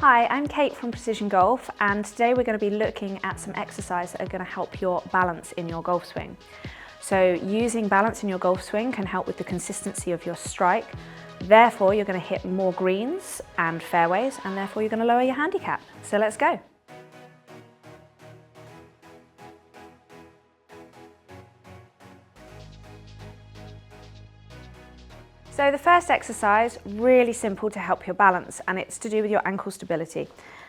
Hi, I'm Kate from Precision Golf, and today we're going to be looking at some exercises that are going to help your balance in your golf swing. So using balance in your golf swing can help with the consistency of your strike. Therefore, you're going to hit more greens and fairways, and therefore you're going to lower your handicap. So let's go. So the first exercise, really simple to help your balance, and it's to do with your ankle stability.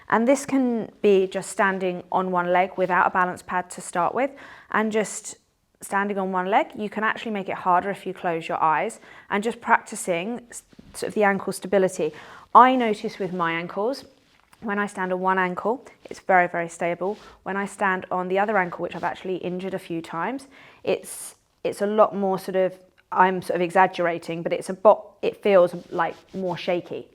And this can be just standing on one leg without a balance pad to start with, and just standing on one leg. You can actually make it harder if you close your eyes, and just practicing sort of the ankle stability. I notice with my ankles, when I stand on one ankle, it's very, very stable. When I stand on the other ankle, which I've actually injured a few times, it's a lot more sort of, I'm sort of exaggerating, but it feels like more shaky.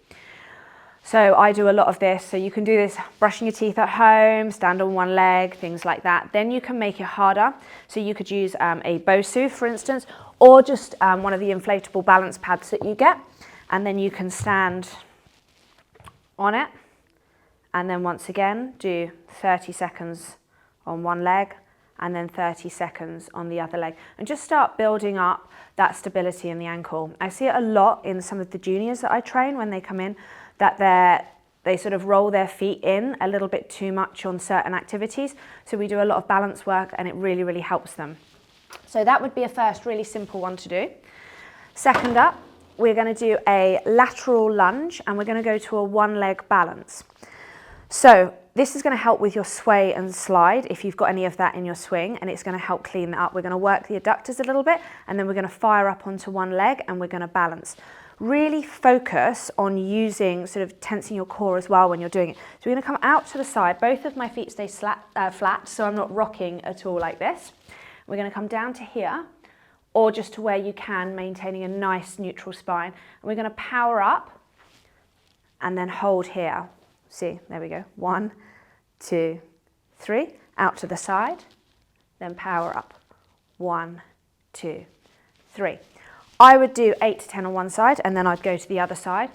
So I do a lot of this. So you can do this brushing your teeth at home, stand on one leg, things like that. Then you can make it harder. So you could use a Bosu, for instance, or just one of the inflatable balance pads that you get. And then you can stand on it. And then once again, do 30 seconds on one leg, and then 30 seconds on the other leg, and just start building up that stability in the ankle. I see it a lot in some of the juniors that I train when they come in, that they sort of roll their feet in a little bit too much on certain activities. So we do a lot of balance work, and it really, really helps them. So that would be a first really simple one to do. Second up, we're going to do a lateral lunge, and we're going to go to a one leg balance. So this is going to help with your sway and slide if you've got any of that in your swing, and it's going to help clean that up. We're going to work the adductors a little bit, and then we're going to fire up onto one leg, and we're going to balance. Really focus on using, sort of tensing your core as well when you're doing it. So we're going to come out to the side. Both of my feet stay flat, so I'm not rocking at all like this. We're going to come down to here, or just to where you can, maintaining a nice neutral spine. And we're going to power up and then hold here. See, there we go. 1, 2, 3. Out to the side, then power up. 1, 2, 3. I would do 8 to 10 on one side, and then I'd go to the other side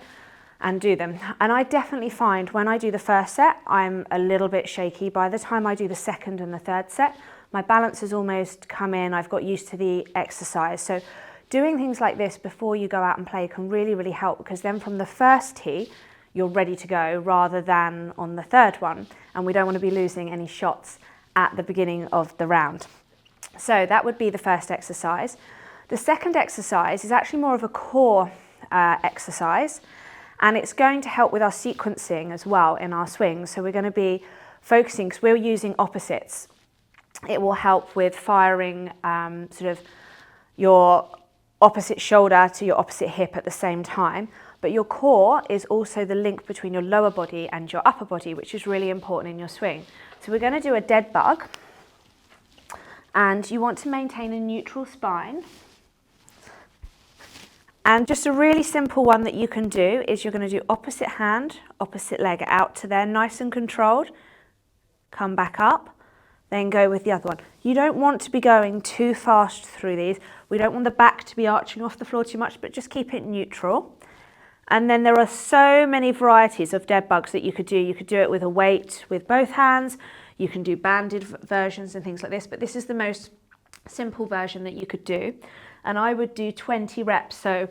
and do them. And I definitely find when I do the first set, I'm a little bit shaky. By the time I do the second and the third set, my balance has almost come in. I've got used to the exercise. So doing things like this before you go out and play can really, really help, because then from the first tee, you're ready to go rather than on the third one. And we don't want to be losing any shots at the beginning of the round. So that would be the first exercise. The second exercise is actually more of a core exercise, and it's going to help with our sequencing as well in our swing. So we're going to be focusing, because we're using opposites. It will help with firing sort of your opposite shoulder to your opposite hip at the same time. But your core is also the link between your lower body and your upper body, which is really important in your swing. So we're going to do a dead bug, and you want to maintain a neutral spine. And just a really simple one that you can do is you're going to do opposite hand, opposite leg out to there, nice and controlled. Come back up, then go with the other one. You don't want to be going too fast through these. We don't want the back to be arching off the floor too much, but just keep it neutral. And then there are so many varieties of dead bugs that you could do. You could do it with a weight with both hands. You can do banded versions and things like this, but this is the most simple version that you could do. And I would do 20 reps. So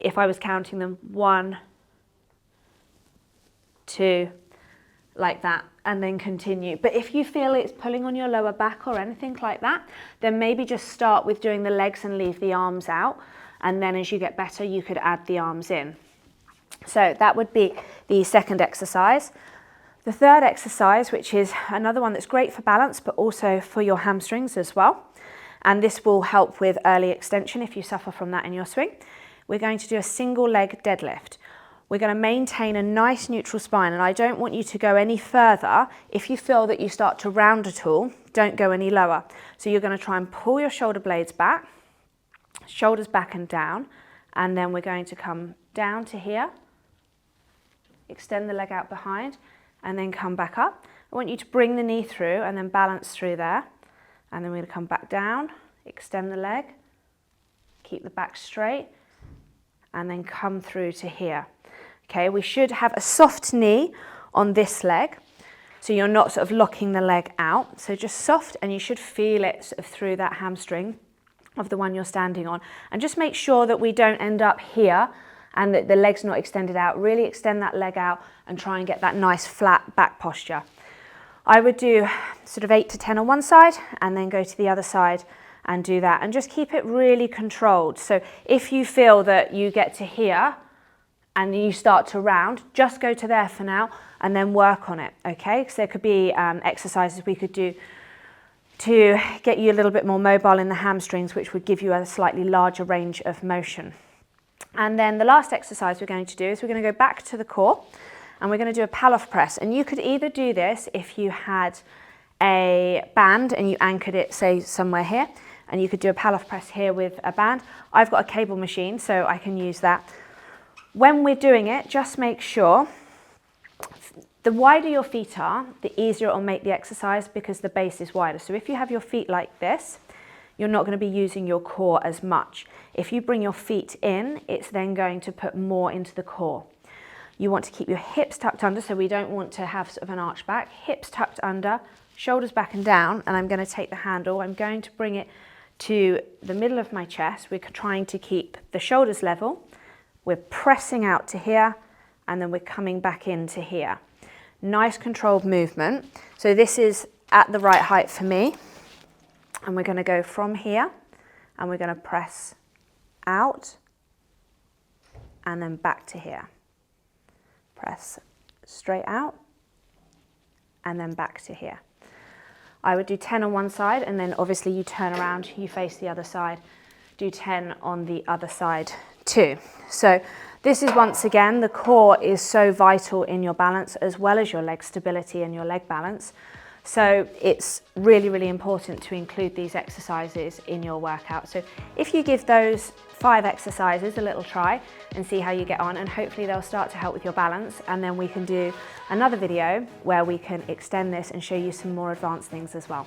if I was counting them, 1, 2, like that, and then continue. But if you feel it's pulling on your lower back or anything like that, then maybe just start with doing the legs and leave the arms out. And then as you get better, you could add the arms in. So that would be the second exercise. The third exercise, which is another one that's great for balance, but also for your hamstrings as well. And this will help with early extension if you suffer from that in your swing. We're going to do a single leg deadlift. We're going to maintain a nice neutral spine, and I don't want you to go any further. If you feel that you start to round at all, don't go any lower. So you're going to try and pull your shoulder blades back, shoulders back and down, and then we're going to come down to here, extend the leg out behind, and then come back up. I want you to bring the knee through and then balance through there. And then we're going to come back down, extend the leg, keep the back straight, and then come through to here. Okay, we should have a soft knee on this leg. So you're not sort of locking the leg out. So just soft, and you should feel it sort of through that hamstring of the one you're standing on. And just make sure that we don't end up here and that the leg's not extended out. Really extend that leg out and try and get that nice flat back posture. I would do sort of 8 to 10 on one side and then go to the other side and do that. And just keep it really controlled. So if you feel that you get to here and you start to round, just go to there for now and then work on it, okay? Because there could be exercises we could do to get you a little bit more mobile in the hamstrings, which would give you a slightly larger range of motion. And then the last exercise we're going to do is we're going to go back to the core and we're going to do a Pallof press. And you could either do this if you had a band and you anchored it, say, somewhere here, and you could do a Pallof press here with a band. I've got a cable machine, so I can use that. When we're doing it, just make sure the wider your feet are, the easier it will make the exercise because the base is wider. So if you have your feet like this, you're not going to be using your core as much. If you bring your feet in, it's then going to put more into the core. You want to keep your hips tucked under, so we don't want to have sort of an arch back. Hips tucked under, shoulders back and down, and I'm going to take the handle. I'm going to bring it to the middle of my chest. We're trying to keep the shoulders level. We're pressing out to here, and then we're coming back into here. Nice controlled movement. So this is at the right height for me. And we're going to go from here, and we're going to press out, and then back to here. Press straight out, and then back to here. I would do 10 on one side, and then obviously you turn around, you face the other side, do 10 on the other side too. So this is, once again, the core is so vital in your balance as well as your leg stability and your leg balance. So it's really, really important to include these exercises in your workout. So if you give those 5 exercises a little try and see how you get on, and hopefully they'll start to help with your balance, and then we can do another video where we can extend this and show you some more advanced things as well.